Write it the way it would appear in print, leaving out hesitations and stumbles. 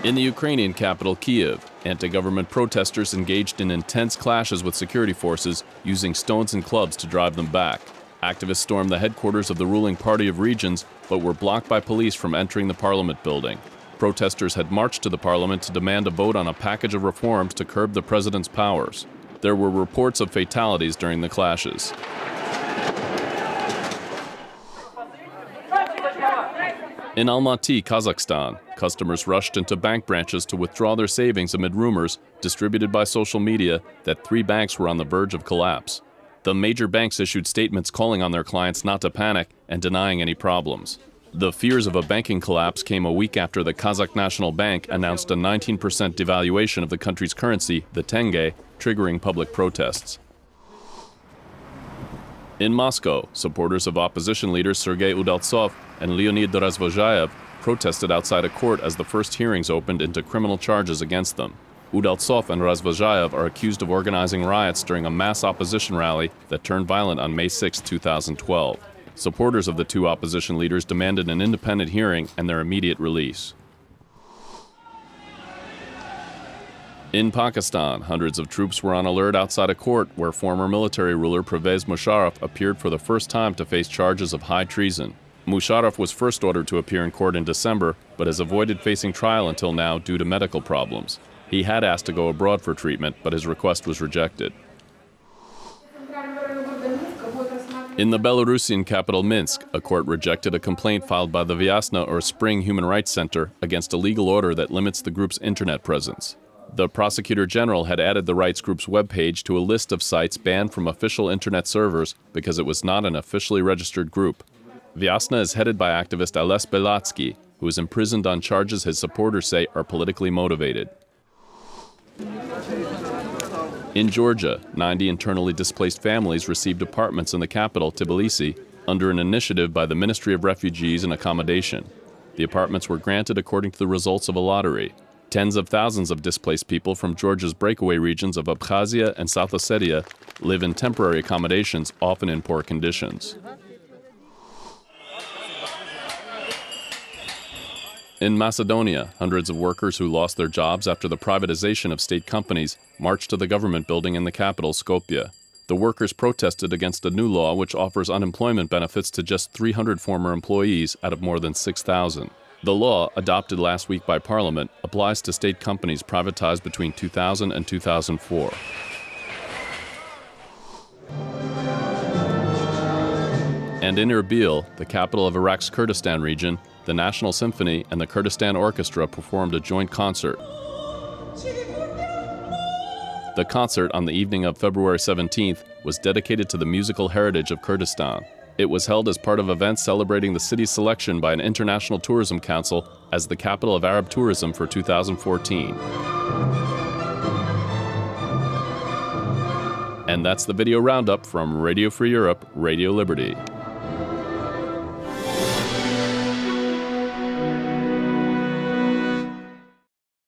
In the Ukrainian capital, Kyiv, anti-government protesters engaged in intense clashes with security forces, using stones and clubs to drive them back. Activists stormed the headquarters of the ruling Party of Regions, but were blocked by police from entering the parliament building. Protesters had marched to the parliament to demand a vote on a package of reforms to curb the president's powers. There were reports of fatalities during the clashes. In Almaty, Kazakhstan, customers rushed into bank branches to withdraw their savings amid rumors, distributed by social media, that 3 banks were on the verge of collapse. The major banks issued statements calling on their clients not to panic and denying any problems. The fears of a banking collapse came a week after the Kazakh National Bank announced a 19% devaluation of the country's currency, the tenge, triggering public protests. In Moscow, supporters of opposition leaders Sergei Udaltsov and Leonid Razvozhaev protested outside a court as the first hearings opened into criminal charges against them. Udaltsov and Razvozhaev are accused of organizing riots during a mass opposition rally that turned violent on May 6, 2012. Supporters of the 2 opposition leaders demanded an independent hearing and their immediate release. In Pakistan, hundreds of troops were on alert outside a court where former military ruler Pervez Musharraf appeared for the first time to face charges of high treason. Musharraf was first ordered to appear in court in December, but has avoided facing trial until now due to medical problems. He had asked to go abroad for treatment, but his request was rejected. In the Belarusian capital Minsk, a court rejected a complaint filed by the Vyasna or Spring Human Rights Center against a legal order that limits the group's internet presence. The prosecutor general had added the rights group's webpage to a list of sites banned from official internet servers because it was not an officially registered group. Vyasna is headed by activist Ales Belatsky, who is imprisoned on charges his supporters say are politically motivated. In Georgia, 90 internally displaced families received apartments in the capital, Tbilisi, under an initiative by the Ministry of Refugees and Accommodation. The apartments were granted according to the results of a lottery. Tens of thousands of displaced people from Georgia's breakaway regions of Abkhazia and South Ossetia live in temporary accommodations, often in poor conditions. In Macedonia, hundreds of workers who lost their jobs after the privatization of state companies marched to the government building in the capital, Skopje. The workers protested against a new law which offers unemployment benefits to just 300 former employees out of more than 6,000. The law, adopted last week by Parliament, applies to state companies privatized between 2000 and 2004. And in Erbil, the capital of Iraq's Kurdistan region, the National Symphony and the Kurdistan Orchestra performed a joint concert. The concert on the evening of February 17th was dedicated to the musical heritage of Kurdistan. It was held as part of events celebrating the city's selection by an international tourism council as the capital of Arab tourism for 2014. And that's the video roundup from Radio Free Europe, Radio Liberty.